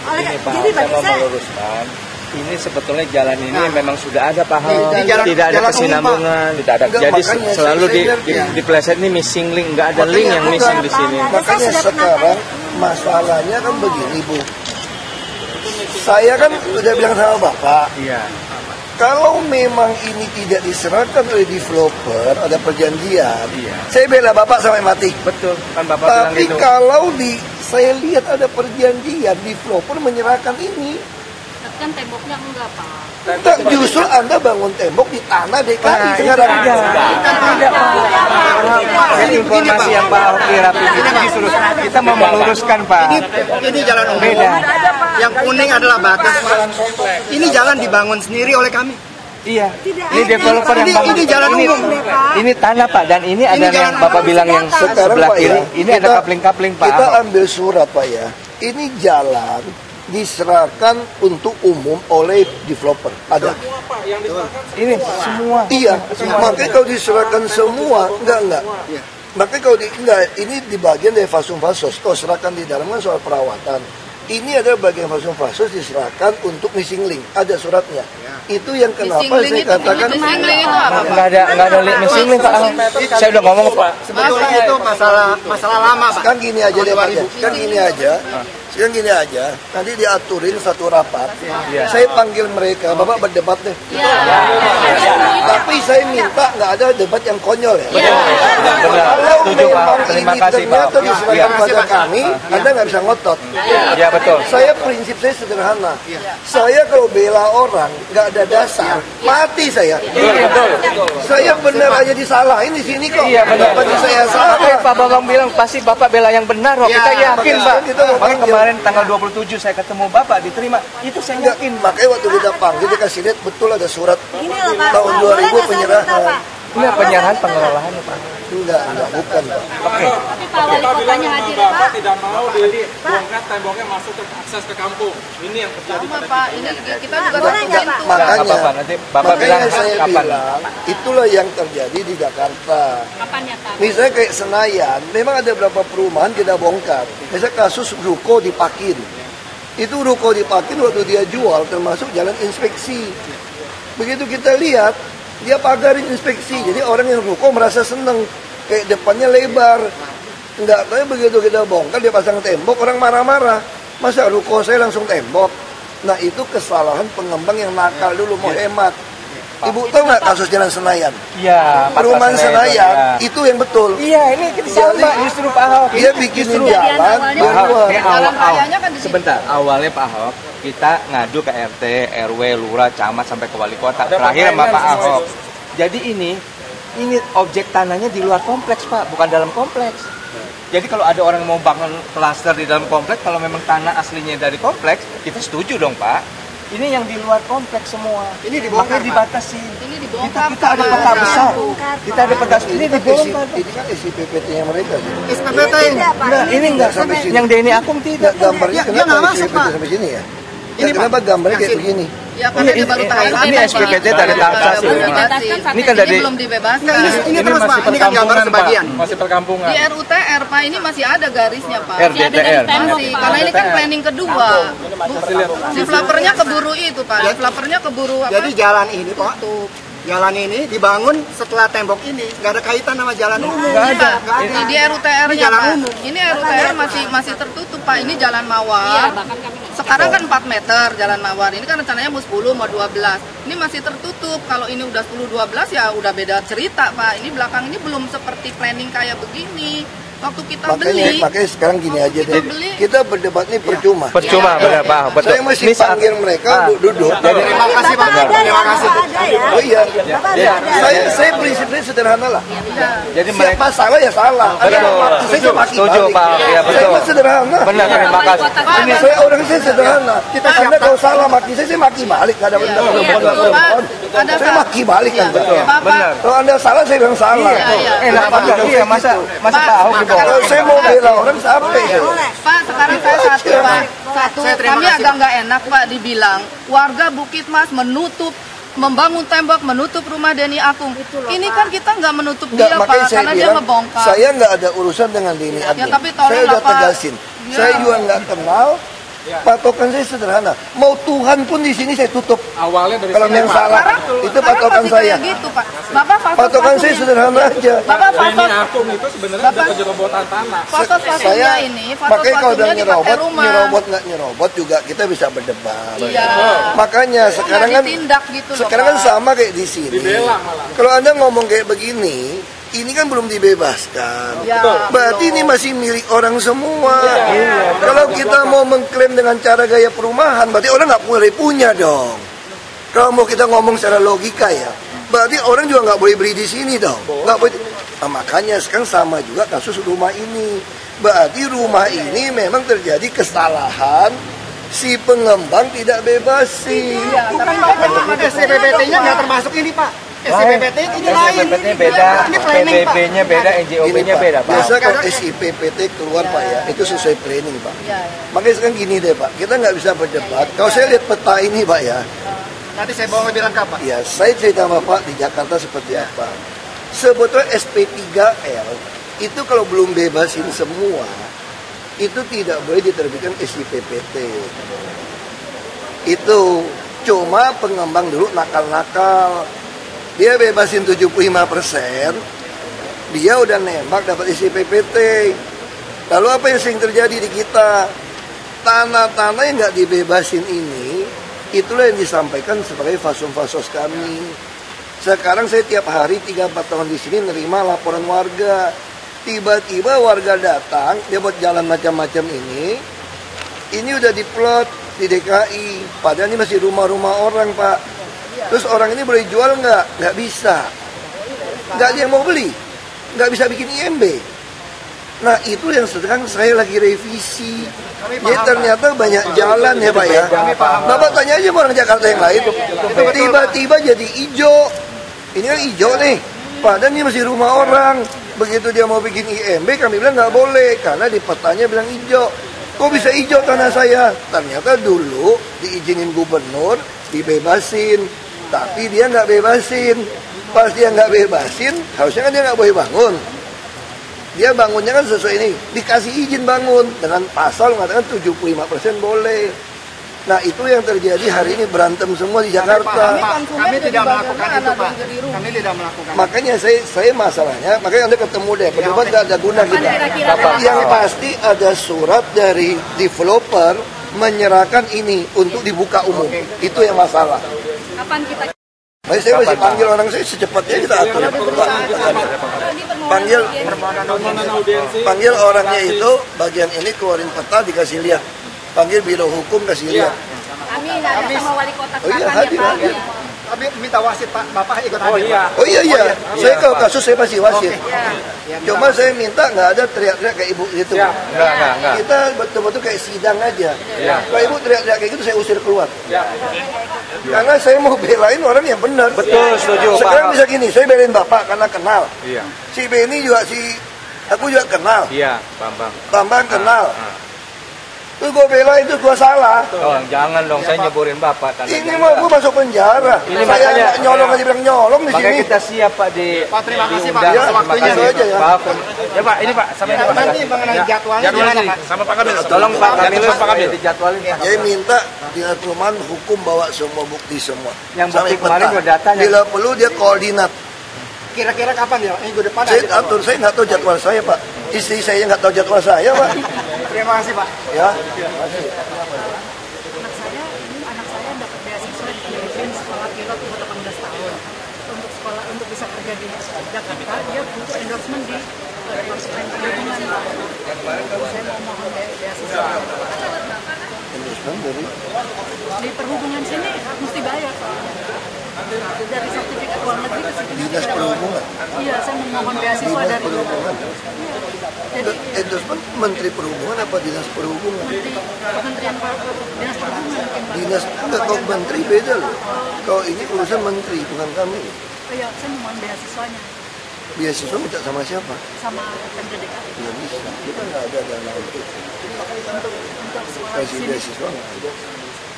Speaker 9: Ini Pak,
Speaker 1: Jadi bagi
Speaker 9: saya mau
Speaker 1: saya,
Speaker 9: meluruskan. Ini sebetulnya jalan ini memang sudah ada Pak.
Speaker 8: Di
Speaker 9: Tidak ada kesinambungan, tidak ada.
Speaker 2: Enggak,
Speaker 9: Jadi
Speaker 2: makanya
Speaker 9: selalu
Speaker 2: saya
Speaker 9: di pleset ini missing link, nggak ada link yang missing di sini.
Speaker 2: Makanya sekarang masalahnya kan begini Bu. Saya kan udah bilang sama Bapak,
Speaker 9: Iya.
Speaker 2: kalau memang ini tidak diserahkan oleh developer, ada perjanjian,
Speaker 9: Iya.
Speaker 2: saya bela Bapak sampai mati.
Speaker 9: Betul, kan Bapak bilang
Speaker 2: Tapi
Speaker 9: gitu.
Speaker 2: kalau saya lihat ada perjanjian, developer menyerahkan ini,
Speaker 5: Tapi kan temboknya enggak Pak.
Speaker 2: enggak, justru Anda bangun tembok di tanah DKI sekarang.
Speaker 9: Jadi informasi yang Pak Ahok di Rapim ini justru kita mau meluruskan Pak.
Speaker 8: Ini jalan umum.
Speaker 9: Beda.
Speaker 8: Yang kuning adalah batas Pak. Ini jalan dibangun sendiri oleh kami.
Speaker 9: Iya. Ini developer yang bangun.
Speaker 8: Ini jalan umum.
Speaker 9: Ini tanah Pak, dan ini ada yang
Speaker 8: jalan
Speaker 9: Bapak bilang yang
Speaker 2: Sekarang
Speaker 9: sebelah
Speaker 2: Pak
Speaker 9: kiri.
Speaker 2: ya,
Speaker 9: Ini ada kapling-kapling Pak
Speaker 2: Kita
Speaker 9: Ahok.
Speaker 2: ambil surat Pak ya. Ini jalan diserahkan untuk umum oleh developer. Ada.
Speaker 9: Ini semua.
Speaker 2: Iya. Makanya kalau diserahkan semua, enggak. Makanya kalau ini di bagian dari fasum fasos. Kalau serahkan di dalam kan soal perawatan. Ini adalah bagian fasum fasos diserahkan untuk missing link. Ada suratnya. Itu yang kenapa saya katakan
Speaker 6: missing link itu apa?
Speaker 9: Nggak ada link missing link Pak Ahok. Saya udah ngomong Pak.
Speaker 8: Sebetulnya itu masalah lama Pak.
Speaker 2: Kan gini aja deh Pak ya. Kan gini aja. Nanti diaturin satu rapat. Saya panggil mereka, Bapak berdebat deh. Tapi saya minta nggak ada debat yang konyol ya.
Speaker 9: Benar.
Speaker 2: Kalau
Speaker 9: Setuju Pak.
Speaker 2: memang
Speaker 9: Terima
Speaker 2: ini
Speaker 9: kasih Pak.
Speaker 2: ternyata diserahkan pada kami, Anda nggak bisa ngotot.
Speaker 9: Ya betul.
Speaker 2: Prinsip saya sederhana. Saya kalau bela orang nggak ada dasar, mati saya. Saya benar aja disalahin di sini kok.
Speaker 9: Iya benar.
Speaker 2: Berarti saya salah.
Speaker 9: Oke, Pak Bambang bilang pasti Bapak bela yang benar kok. Kita yakin Pak.
Speaker 2: kita mau
Speaker 9: Makanya
Speaker 2: panggil.
Speaker 9: kemarin tanggal 27 saya ketemu Bapak diterima. Itu saya
Speaker 2: Enggak,
Speaker 9: yakin.
Speaker 2: makanya waktu kita panggil dikasih lihat betul ada surat
Speaker 1: Ini loh Pak,
Speaker 2: tahun
Speaker 1: boleh
Speaker 2: 2000
Speaker 1: nggak saya minta,
Speaker 2: penyerahan.
Speaker 1: Pak?
Speaker 9: Ini penyerahan pengelolaannya Pak.
Speaker 2: Enggak, bukan Pak.
Speaker 9: Oke.
Speaker 5: Tapi Pak Wali Kotanya hadir
Speaker 7: Bapak
Speaker 5: Pak.
Speaker 7: tidak mau dibongkar temboknya masuk ke akses ke kampung. Ini yang terjadi
Speaker 6: Sama
Speaker 7: pada
Speaker 6: Pak, ini kita juga
Speaker 1: Boleh
Speaker 6: satu
Speaker 1: nggak,
Speaker 6: pintu.
Speaker 1: Pak?
Speaker 9: Nggak apa-apa, nanti Bapak bilang
Speaker 2: saya
Speaker 9: kapan.
Speaker 2: bilang itulah yang terjadi di Jakarta.
Speaker 5: Kapan ya Pak?
Speaker 2: Misalnya kayak Senayan, memang ada beberapa perumahan kita bongkar. Misalnya kasus ruko di Pakin. Itu ruko di Pakin waktu dia jual termasuk jalan inspeksi. Begitu kita lihat, dia pagarin inspeksi. Jadi orang yang ruko merasa seneng. Kayak depannya lebar. Enggak, tapi begitu kita bongkar, dia pasang tembok, orang marah-marah. Masa ruko saya langsung tembok? Nah itu kesalahan pengembang yang nakal dulu, mau hemat. Ibu tahu nggak kasus Jalan Senayan?
Speaker 9: Iya,
Speaker 2: Perumahan Senayan,
Speaker 9: ya.
Speaker 2: itu yang betul.
Speaker 9: Iya, ini sama justru Pak Ahok.
Speaker 2: Dia bikin jalan
Speaker 5: awalnya
Speaker 2: berdua.
Speaker 9: Ini
Speaker 6: Jalan rayanya kan di sini.
Speaker 9: Sebentar, awalnya Pak Ahok kita ngadu ke RT, RW, lurah, camat sampai ke wali kota. Terakhir sama Pak Ahok. Jadi ini objek tanahnya di luar kompleks Pak, bukan dalam kompleks. Jadi kalau ada orang yang mau bangun klaster di dalam kompleks, kalau memang tanah aslinya dari kompleks, kita setuju dong Pak. Ini yang di luar kompleks semua.
Speaker 8: Ini dibongkar,
Speaker 9: makanya dibatasi.
Speaker 6: Ini dibongkar.
Speaker 9: Kita ada peta besar. Kita ada peta ini dibongkar.
Speaker 2: Ini kan isi PPT-nya mereka.
Speaker 8: SPPT
Speaker 2: Nah, ini nggak sampai sini.
Speaker 9: Yang Denny Akung tidak.
Speaker 2: Gambarnya
Speaker 8: Ya, nggak
Speaker 2: kenapa
Speaker 8: masuk,
Speaker 2: isi PPT
Speaker 8: Pak.
Speaker 2: sampai sini ya?
Speaker 8: Ini,
Speaker 2: Kenapa gambarnya kayak begini?
Speaker 6: Ya, karena dia baru tahu.
Speaker 9: Ini SPPT tanda tahap 1. Ini kan dari
Speaker 6: belum dibebaskan.
Speaker 8: ini terus Pak, ini kan gambar sebagian.
Speaker 7: Masih perkampungan.
Speaker 6: Di RUTR Pak ini masih ada garisnya Pak.
Speaker 9: RDTR.
Speaker 6: Masih, karena ini kan planning kedua. Developernya keburu itu Pak. Developernya keburu apa?
Speaker 8: Jadi jalan ini Pak, jalan ini dibangun setelah tembok ini, nggak ada kaitan sama jalan umum.
Speaker 9: Nggak ada.
Speaker 6: Di RUTR-nya
Speaker 8: Ini jalan
Speaker 6: Pak.
Speaker 8: umum.
Speaker 6: Ini RUTR masih tertutup Pak. Ini jalan mawar. Sekarang kan 4 meter jalan mawar. Ini kan rencananya mau 10 mau 12. Ini masih tertutup. Kalau ini udah 10 12 ya udah beda cerita Pak. Ini belakang ini belum seperti planning kayak begini. Waktu kita beli.
Speaker 2: Makanya sekarang gini aja deh. Kita berdebat ini percuma.
Speaker 9: Percuma, benar Pak. Betul.
Speaker 2: Saya masih panggil mereka duduk.
Speaker 9: Jadi
Speaker 8: Terima kasih Pak. Terima kasih.
Speaker 2: Oh iya. Saya prinsipnya sederhana lah.
Speaker 9: jadi
Speaker 2: Siapa
Speaker 9: mereka
Speaker 2: salah ya salah. Ada yang maki saya maki
Speaker 9: setuju
Speaker 2: balik.
Speaker 9: Pak. Ya
Speaker 2: Saya
Speaker 9: betul.
Speaker 2: mah sederhana.
Speaker 9: Benar, terima kasih.
Speaker 2: Ini saya orang saya sederhana. Anda kalau salah maki saya maki balik. Nggak ada benar. Saya maki balik kan.
Speaker 9: Benar.
Speaker 2: Kalau Anda salah saya bilang salah.
Speaker 9: Enak banget. Iya, masa Pak Ahok dibongkar.
Speaker 2: Kalau saya mau bela orang sampai.
Speaker 6: Pak, sekarang saya satu Pak. Kami agak nggak enak Pak dibilang warga Bukit Mas membangun tembok, menutup rumah Denny Akung. Ini kan kita nggak menutup dia Pak, karena dia ngebongkar.
Speaker 2: Saya nggak ada urusan dengan Denny Akung.
Speaker 6: tapi tolong
Speaker 2: Saya udah
Speaker 6: lah, Pak.
Speaker 2: tegasin. Saya juga nggak kenal. Patokan saya sederhana. Mau Tuhan pun di sini saya tutup.
Speaker 7: Awalnya dari
Speaker 2: Kalau
Speaker 7: sini,
Speaker 2: yang
Speaker 7: Pak.
Speaker 2: salah, itu patokan saya.
Speaker 6: Gitu, Pak. Bapak
Speaker 2: Patokan saya sederhana aja.
Speaker 6: Bapak
Speaker 7: Denny Akung itu sebenarnya udah kejerobotan tanah.
Speaker 6: Foto-fotonya ini,
Speaker 2: Makanya kalau udah
Speaker 6: foto-fotonya dipakai rumah.
Speaker 2: nyerobot nggak nyerobot juga kita bisa berdebat.
Speaker 6: Iya.
Speaker 2: Makanya sekarang kan
Speaker 6: ditindak gitu loh,
Speaker 2: sekarang kan
Speaker 6: Pak.
Speaker 2: sama kayak di sini.
Speaker 7: Dibela malah.
Speaker 2: Kalau Anda ngomong kayak begini, ini kan belum dibebaskan.
Speaker 6: Ya,
Speaker 2: Berarti ini masih milik orang semua. Kalau kita mau mengklaim dengan cara gaya perumahan, berarti orang nggak boleh punya dong. Kalau mau kita ngomong secara logika ya, berarti orang juga nggak boleh beli di sini dong. Nggak boleh. Nah, makanya sekarang sama juga kasus rumah ini. Berarti rumah ini memang terjadi kesalahan si pengembang tidak bebasin.
Speaker 8: SPPT-nya nggak termasuk ini Pak. SPPT ini lain.
Speaker 9: SPPT-nya beda,
Speaker 8: Ini planning Pak.
Speaker 9: PBB-nya beda, NJOB-nya beda Pak.
Speaker 2: Biasa kalau SIPPT keluar Pak ya, itu sesuai planning Pak. Makanya sekarang gini deh Pak, kita nggak bisa berdebat. Kalau saya lihat peta ini Pak ya,
Speaker 8: Nanti saya bawa lebih lengkap Pak.
Speaker 2: ya saya cerita sama Pak di Jakarta seperti apa. Sebetulnya SP3L itu kalau belum bebasin semua, itu tidak boleh diterbitkan SIPPT. Itu cuma pengembang dulu nakal-nakal. Dia bebasin 75%, dia udah nembak dapat isi PPT. Lalu apa yang sering terjadi di kita? Tanah-tanah yang nggak dibebasin ini, itulah yang disampaikan sebagai fasos-fasos kami. Sekarang saya tiap hari 3-4 tahun di sini nerima laporan warga. Tiba-tiba warga datang, dia buat jalan macam-macam ini udah diplot di DKI, padahal ini masih rumah-rumah orang Pak. Terus orang ini boleh jual nggak? Nggak bisa. Nggak ada yang mau beli. Nggak bisa bikin IMB. Nah itu yang sekarang saya lagi revisi. Jadi ternyata banyak jalan ya Pak ya. Bapak tanya aja orang Jakarta yang lain. Tiba-tiba jadi hijau. Ini kan hijau nih. Padahal ini masih rumah orang. Begitu dia mau bikin IMB kami bilang nggak boleh. Karena di petanya bilang hijau. Kok bisa hijau tanah saya? Ternyata dulu diizinin gubernur, dibebasin. Tapi dia nggak bebasin. Pas dia nggak bebasin, harusnya kan dia nggak boleh bangun. Dia bangunnya kan sesuai ini. Dikasih izin bangun. Dengan pasal mengatakan 75% boleh. Nah itu yang terjadi hari ini, berantem semua di Jakarta.
Speaker 8: Kami tidak melakukan itu Pak. Kami tidak melakukan.
Speaker 2: Makanya saya masalahnya, makanya Anda ketemu deh, berdebat nggak ada guna kita. Yang pasti ada surat dari developer menyerahkan ini untuk dibuka umum. Itu yang masalah.
Speaker 5: Kapan kita
Speaker 2: Baik, saya masih panggil orang saya secepatnya kita atur. Panggil orangnya itu, bagian ini keluarin peta dikasih lihat. Panggil biro hukum kasih lihat.
Speaker 5: Kami sama wali kota
Speaker 2: Oh iya,
Speaker 5: Selatan ya Pak.
Speaker 2: hadir.
Speaker 8: Kami minta wasit Pak, Bapak ikut hadir.
Speaker 2: Oh iya. Saya kalau kasus saya pasti wasit. Cuma saya minta nggak ada teriak-teriak kayak ibu gitu.
Speaker 9: Enggak.
Speaker 2: Kita betul-betul kayak sidang aja. Kalau ibu teriak-teriak kayak gitu saya usir keluar. Karena saya mau belain orang yang benar.
Speaker 9: Betul, setuju.
Speaker 2: Sekarang bisa gini, saya belain bapak karena kenal.
Speaker 9: Iya.
Speaker 2: Si Benny juga aku juga kenal.
Speaker 9: Iya, Bambang.
Speaker 2: Bambang kenal. Terus gue belain itu gue salah.
Speaker 9: Jangan dong, saya nyeburin Bapak.
Speaker 2: Ini mau gue masuk penjara.
Speaker 9: Ini
Speaker 2: saya
Speaker 9: makanya
Speaker 2: nyolong aja bilang nyolong di sini.
Speaker 9: Makanya kita siap Pak
Speaker 8: Pak, terima kasih Pak.
Speaker 2: Ya,
Speaker 8: Waktunya
Speaker 2: aja ya.
Speaker 7: Ya Pak, ini Pak, sampai
Speaker 8: Nanti mengenai jadwalnya gimana Pak?
Speaker 7: sama Pak Kamil.
Speaker 9: Tolong Pak Kamil
Speaker 7: Pak Kamil.
Speaker 9: dijadwalin.
Speaker 2: Saya minta Dinas Perumahan hukum bawa semua bukti semua.
Speaker 9: Yang bukti
Speaker 2: Sampai
Speaker 9: kemarin
Speaker 2: peta.
Speaker 9: udah datanya.
Speaker 2: Bila perlu dia koordinat.
Speaker 8: Kira-kira kapan ya? Minggu depan
Speaker 2: Saya atur, saya nggak tahu jadwal saya Pak. Istri saya nggak tahu jadwal saya Pak.
Speaker 8: Terima kasih Pak.
Speaker 2: Ya.
Speaker 10: Anak saya dapat beasiswa di Filipina sekolah pilot umur 18 tahun. Untuk bisa kerja di Jakarta, dia butuh endorsement di Departemen Perhubungan. Saya mau mohon beasiswa.
Speaker 2: Endorsement
Speaker 10: Di perhubungan sini mesti bayar soalnya. Dari sertifikat luar negeri ke sini.
Speaker 2: Dinas Perhubungan.
Speaker 10: Iya, saya memohon beasiswa
Speaker 2: Dinas
Speaker 10: dari
Speaker 2: Perhubungan.
Speaker 10: Jadi
Speaker 2: Endorsement Menteri Perhubungan apa Dinas Perhubungan?
Speaker 10: Kementerian Dinas Perhubungan.
Speaker 2: Dinas enggak, kalau menteri beda loh. Kalau ini urusan menteri bukan kami.
Speaker 10: Oh iya, saya memohon beasiswanya
Speaker 2: Beasiswa minta sama siapa?
Speaker 10: sama Pemda DKI.
Speaker 2: Nggak bisa. Kita nggak ada dana untuk
Speaker 10: Untuk sekolah di
Speaker 2: kasih
Speaker 10: sini.
Speaker 2: beasiswa nggak ada.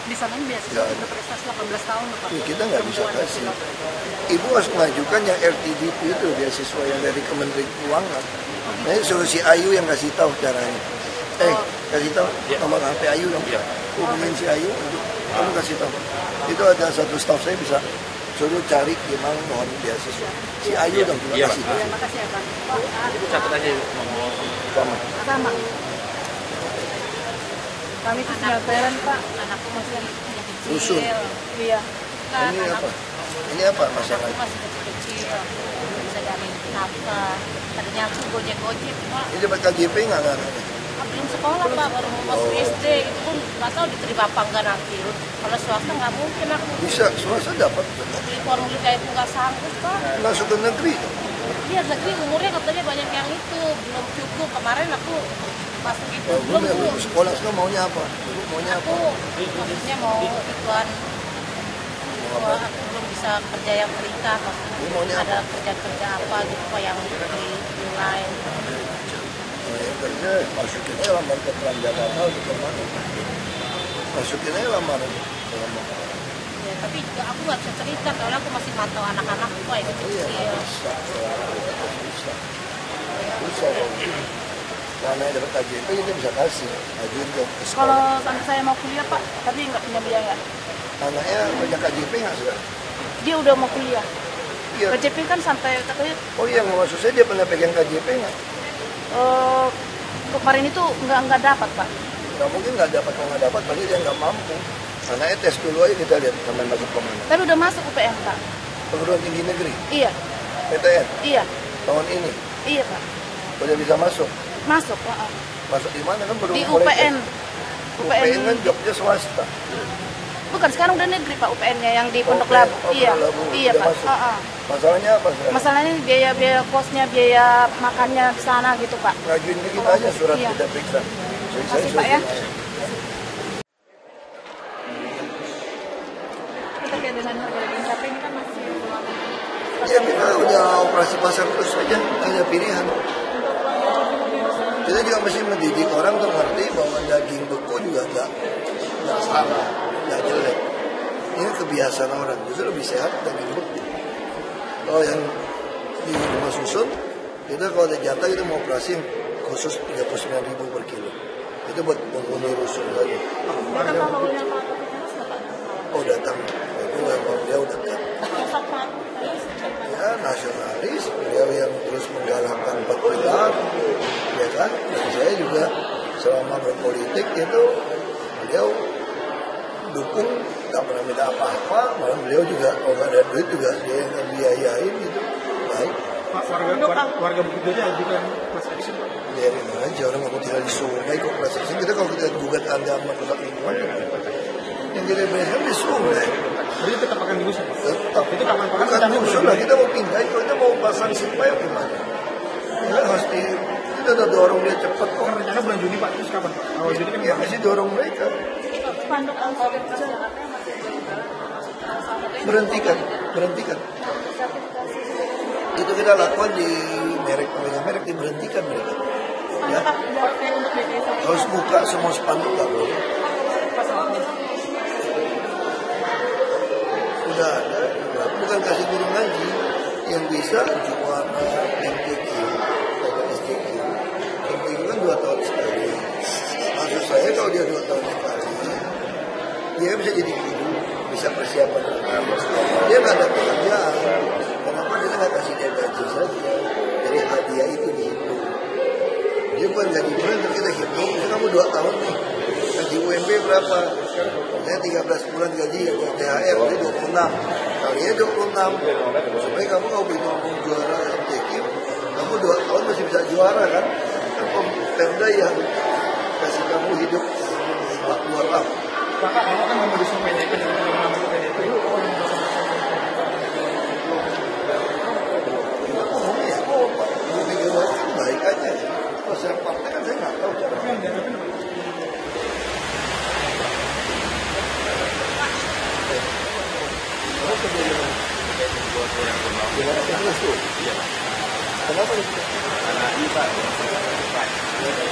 Speaker 10: Di sana beasiswa
Speaker 2: Ya.
Speaker 10: berprestasi 18 tahun loh Pak.
Speaker 2: Ya, kita nggak bisa kasih. Ibu harus mengajukan yang RTDP itu beasiswa yang dari Kementerian Keuangan. Nah, suruh si Ayu yang kasih tahu caranya. Kasih tahu nomor HP Ayu dong. Hubungin si Ayu untuk kamu kasih tahu. Itu ada satu staff saya bisa suruh cari gimana mohon beasiswa. Si Ayu dong juga kasih.
Speaker 10: Terima kasih ya Pak.
Speaker 7: Catat aja
Speaker 2: Sama.
Speaker 10: Sama. Kami itu tinggal parent Pak. Anakku masih kecil.
Speaker 2: Rusun.
Speaker 10: Iya.
Speaker 2: Ini apa? Ini apa masalahnya?
Speaker 10: Masih kecil-kecil. Bisa dari nafkah. Tadinya aku gojek-gojek Pak.
Speaker 2: Ini dapat KJP nggak?
Speaker 10: Belum sekolah Pak, baru mau masuk SD. Itu pun nggak tahu diterima apa enggak nanti. Kalau swasta nggak mungkin aku.
Speaker 2: Bisa, swasta dapat.
Speaker 10: Beli formulir kayak itu nggak sanggup Pak.
Speaker 2: Masuk ke negeri.
Speaker 10: Iya, negeri umurnya katanya banyak yang itu belum cukup. Kemarin aku masuk itu
Speaker 2: Belum
Speaker 10: belum Bu.
Speaker 2: sekolah sekarang maunya apa? Ibu maunya apa?
Speaker 10: Aku maksudnya mau ikutan. Wah, aku belum bisa kerja yang terikat.
Speaker 2: Ibu maunya apa?
Speaker 10: Ada kerja-kerja apa gitu Pak yang dinilai.
Speaker 2: Kerja masukin aja lamar ke Transjakarta atau kemana? Masukin aja lamaran.
Speaker 10: Ya, tapi juga aku nggak bisa cerita soalnya aku masih mantau anak-anak Pak yang kecil.
Speaker 2: Iya, bisa. Bisa. Karena dapat KJP kita bisa kasih. Ajuin ke
Speaker 10: Kalau
Speaker 2: sekolah.
Speaker 10: anak saya mau kuliah Pak, tapi nggak punya biaya.
Speaker 2: Anaknya punya KJP nggak sih?
Speaker 10: Dia udah mau kuliah.
Speaker 2: Iya.
Speaker 10: KJP kan sampai katanya
Speaker 2: Oh iya, maksud saya dia pernah pegang KJP nggak?
Speaker 10: kemarin itu nggak dapat Pak.
Speaker 2: Nggak mungkin nggak dapat, kalau nggak dapat pasti dia nggak mampu. Anaknya tes dulu aja kita lihat sampai masuk kemana.
Speaker 10: Tapi udah masuk UPN Pak.
Speaker 2: Perguruan tinggi negeri,
Speaker 10: Iya,
Speaker 2: PTN,
Speaker 10: iya,
Speaker 2: tahun ini
Speaker 10: iya Pak.
Speaker 2: udah bisa masuk.
Speaker 10: Masuk Pak.
Speaker 2: Masuk di mana kan belum
Speaker 10: Di
Speaker 2: mulai
Speaker 10: UPN.
Speaker 2: tes. UPN kan jobnya swasta.
Speaker 10: Bukan, sekarang udah negeri Pak UPN-nya yang di Pondok
Speaker 2: Oke,
Speaker 10: Labu.
Speaker 2: oh,
Speaker 10: Iya,
Speaker 2: Pondok Labu,
Speaker 10: iya
Speaker 2: udah
Speaker 10: Pak.
Speaker 2: masuk. Masalahnya apa sekarang?
Speaker 10: Masalahnya biaya kosnya, biaya makannya di sana gitu Pak.
Speaker 2: Ngajuin ke kita aja surat
Speaker 10: Iya.
Speaker 2: kita periksa. Jadi
Speaker 10: Makasih Pak ya. Kita kayak dengan harga daging sapi ini kan masih
Speaker 2: Ya kita udah operasi pasar terus aja, ada pilihan. Kita juga mesti mendidik orang untuk ngerti bahwa daging beku juga nggak salah, nggak jelek. Ini kebiasaan orang, justru lebih sehat daging beku. Kalau yang di rumah susun, kita kalau ada jatah kita mau operasi khusus 39.000 per kilo. Itu buat penghuni rusun lagi. Oh datang, itu beliau dekat. Ya nasionalis, beliau yang terus menggalakkan 4 pilar, ya kan? Dan saya juga selama berpolitik itu beliau dukung, tak pernah minta apa-apa, malah beliau juga kalau nggak ada duit juga dia yang biayain gitu. Baik.
Speaker 7: Pak, warga Bukit Gajah ajukan class action Pak.
Speaker 2: Biarin aja, orang nggak mau tinggal di sungai kok class action. Kita kalau kita gugat Anda sama rusak lingkungan, yang kita bereskan di sungai.
Speaker 7: Jadi tetap akan digusur, Pak?
Speaker 2: Tetap.
Speaker 7: Itu kapan Pak?
Speaker 2: Bukan digusur lah, kita mau pindah, kalau kita mau pasang simpayung gimana? Ya harus kita udah dorong dia cepat kok.
Speaker 7: Kan rencana bulan Juni Pak, terus kapan Pak? Awal Juni kan
Speaker 2: Ya masih dorong mereka. Berhentikan. Itu kita lakukan di merek diberhentikan mereka. Ya. Harus buka semua spanduk nggak boleh. Sudah ada, bukan kasih guru ngaji yang bisa juara MTQ, STQ. MTQ kan 2 tahun sekali. Maksud saya kalau dia 2 tahun sekali, dia bisa jadi guru, bisa persiapan. Dia nggak ada pekerjaan. Kenapa dia nggak kasih dia gaji saja? Jadi hadiah itu dihitung. Dia bukan gaji bulan, tapi kita hitung. Misalnya kamu 2 tahun nih, gaji UMP berapa? Misalnya 13 bulan gaji, THR, jadi 26. Kalinya 26. Supaya kamu kalau berhitung juara MTQ, kamu 2 tahun masih bisa juara kan? Kan Pemda yang kasih kamu hidup 2 tahun.
Speaker 7: Pak, kalau kan mau disuruh PDP dengan teman-teman PDP,
Speaker 2: baik aja. Kalau saya partai kan saya nggak tahu cara. Kenapa itu?
Speaker 3: Karena ini Pak,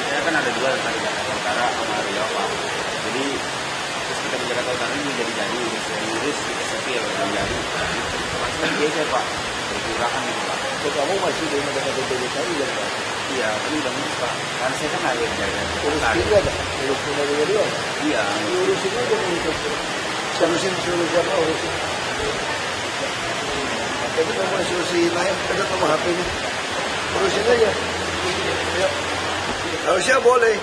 Speaker 3: saya kan ada 2 tadi Jakarta Utara sama Riau Pak. Jadi terus kita di Jakarta Utara ini jadi saya lurus kita sepil dan jadi langsung geser Pak, berkurangkan gitu Pak.
Speaker 2: Kamu masih di negara DKI kan Pak?
Speaker 3: Iya, tapi udah ngurus Pak. Karena saya kan ada jaga.
Speaker 2: Urus juga ada, urus negara dia.
Speaker 3: Iya.
Speaker 2: Urusin aja untuk solusin apa urusin. Tapi kamu solusi naik ada nomor HP-nya. Urusin aja. Ya. Harusnya boleh.